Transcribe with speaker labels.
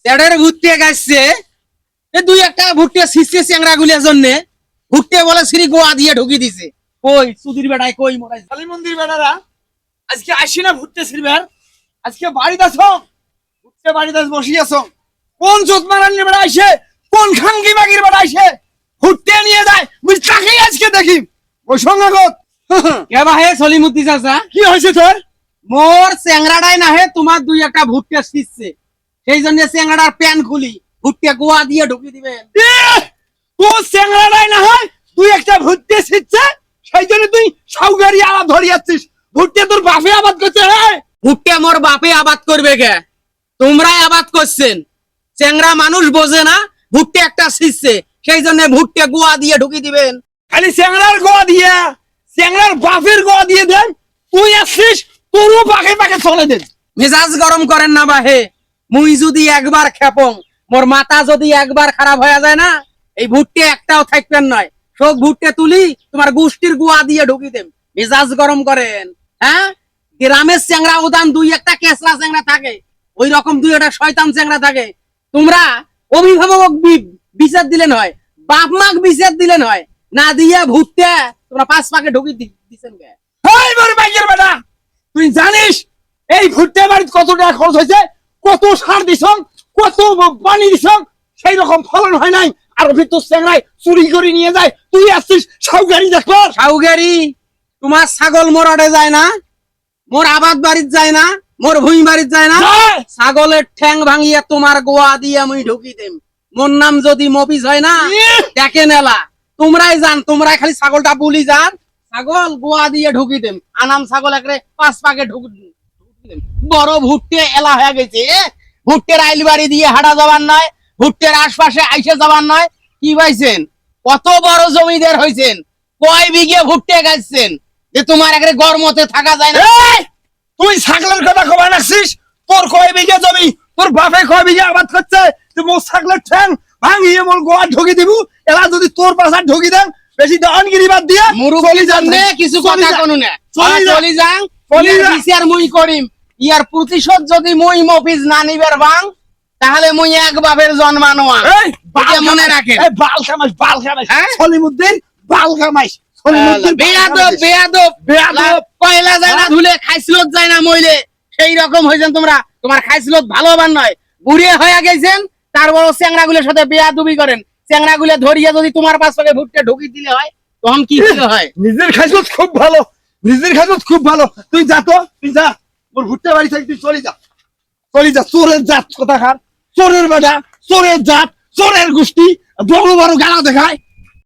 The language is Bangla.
Speaker 1: এটার ভুট্টে গাছছে এ দুই একটা ভুট্টে শিখছে চ্যাংরা গুলির জন্য ভুট্টে বলে শ্রী গোয়া দিয়ে ঢুকি দিছে। কই সুধীর বেটায় কই মোরাই
Speaker 2: কালী মন্দির বেটারা আজকে আসি না ভুট্টে সিলভার, আজকে বাড়িতে আছো, ভুট্টে বাড়িতে বসিয়েছো। কোন চোদমারান বেড়া আসে, কোন খাঙ্গি বাগির বেড়া আসে ভুট্টে নিয়ে যায়, বুঝ তাকেই আজকে দেখি ওই সঙ্গাগত।
Speaker 1: এবার হে সলিমুদ্দি চাচা
Speaker 2: কি হয়েছে তোর?
Speaker 1: মোর চ্যাংরাটাই না হে তোমার দুই একটা ভুট্টে শিখছে, সেই জন্য চ্যাংরাটার প্যান খুলি ভুট্টে গোয়া দিয়ে ঢুকি দিবেন।
Speaker 2: তোর চ্যাংরাটাই না হয় তুই একটা ভুট্টে ছিচ্ছে, সেই জন্য তুই সাউগারি আলাপ ধরিয়াছিস। ভুট্টে তোর বাপে আবাদ করছে।
Speaker 1: ভুট্টে মোর বাপে আবাদ করবে কে? তোমরাই আবাদ করছেন। চ্যাংরা মানুষ বোঝে না, ভুট্টে একটা শিখছে, সেই জন্য ভুট্টে গোয়া দিয়ে ঢুকি দিবেন।
Speaker 2: খালি চ্যাংরার গোয়া দিয়া, চ্যাংরার বাপের গোয়া দিয়ে দেন। তুই আসছিস তোরও পাখে পাখে চলে দেন।
Speaker 1: মেজাজ গরম করেন না বাহে, মুই যদি একবার খেপং, মোর মাথা যদি একবার খারাপ হয়ে যায় না, এই ভুট্টে একটাও থাকবেন নয়, সব ভুট্টে তুলি তোমার গোষ্ঠীর গোয়া দিয়ে ঢুকি দেব। মেজাজ গরম করেন? হ্যাঁ, গ্রামের চ্যাংরা উদান দুই একটা কেসরা চ্যাংরা থাকে, ওই রকম দুই একটা শয়তান চ্যাংরা থাকে। তোমরা অভিভাবক বিচার দিলেন হয়, বাপ মাক বিচার দিলেন হয়, না দিয়ে ভুট্টে তোমরা পাঁচ পাকে ঢুকি দিচ্ছেন কে?
Speaker 2: এই মোর বাইকের বেটা, তুই জানিস এই ভুট্টে বাড়িতে কত টাকা খরচ হয়েছে, কত সার দিছ, কত পানি দিছ, সেই রকম ফলন হয় নাই। আর ভিতর চ্যাংরাই চুরি করে নিয়ে যায়, তুই আসছিস সাউগারি দেখলো।
Speaker 1: সাউগারি তোমার ছাগল মোরাটে যায় না, মোর আবাদ বাড়িত যায় না, মোর ভুঁই বাড়িত যায় না, ছাগলের ঠ্যাং ভাঙিয়ে তোমার গোয়া দিয়ে মুই ঢুকি দেম। মোর নাম যদি মফিজ হয় না, দেখে নেলা তোমরাই জান, তোমরাই খালি ছাগলটা বলি যান, ছাগল গোয়া দিয়ে ঢুকি দেম। আনাম ছাগল একরে পাঁচ পাকে ঢুকি দেম। বড় ভুট্টে এলা হয়ে গেছে, ভুট্টের আইল বাড়ি দিয়ে হাঁটা যাবার নয়, ভুট্টের আশপাশে আইসে যাবার নয়। কি পাইছেন? কত বড় জমিদার হয়েছেন, কয় বিঘে ভুট্টে গাছছেন যে তোমার একরে গরমতে থাকা যায় না।
Speaker 2: তুই ছাগলের কথা কবা নাছিস? তোর কয় বিঘা জমি, তোর বাপে কয় বিঘা আবাদ করছে, তুই মোর ছাগলের ঠ্যাং ভাঙিয়ে মোর গোয়া ঢুকি দিব। এলা যদি তোর পাশা ঢুকি দেন, বেশি দানগিরি বাদ দিয়ে
Speaker 1: মুরুবলি জানলে কিছু কথা কোনো না, চলি যাং বিচার মুই করিম। ইয়ার প্রতিশোধ যদি মুই মফিজ না নিবার বাং, তাহলে মুই এক বাপের জন্মানো মনে রাখেন।
Speaker 2: বাল খামাইস, বাল খামাইস, সলিমুদ্দিন বাল খামাইস।
Speaker 1: বেয়াদব বেয়াদব বেয়াদব, কয়লা যায় না ধুলে খাইছিলত যায় না মইলে, সেই রকম হইছেন তোমরা। তোমার খাইছিলত ভালো হবার নয়, বুড়িয়ে হয়ে গেছেন, তার বড় চ্যাংরা গুলোর সাথে বেয়াদবি করেন। চ্যাংরা গুলো ধরিয়ে যদি তোমার পাশ থেকে ভুট্টে ঢুকি দিলে হয়, তখন কি হয়?
Speaker 2: নিজের খাইছিলত খুব ভালো, নিজের খাইছিলত খুব ভালো। তুই যা তো, তুই যা, মোর ভুট্টে বাড়ি থেকে তুই চলে যা, চলে যা। চোরের জাত কথা খার, চোরের বেটা, চোরের জাত, চোরের গোষ্ঠী, বড় বড় গালা দেখায়।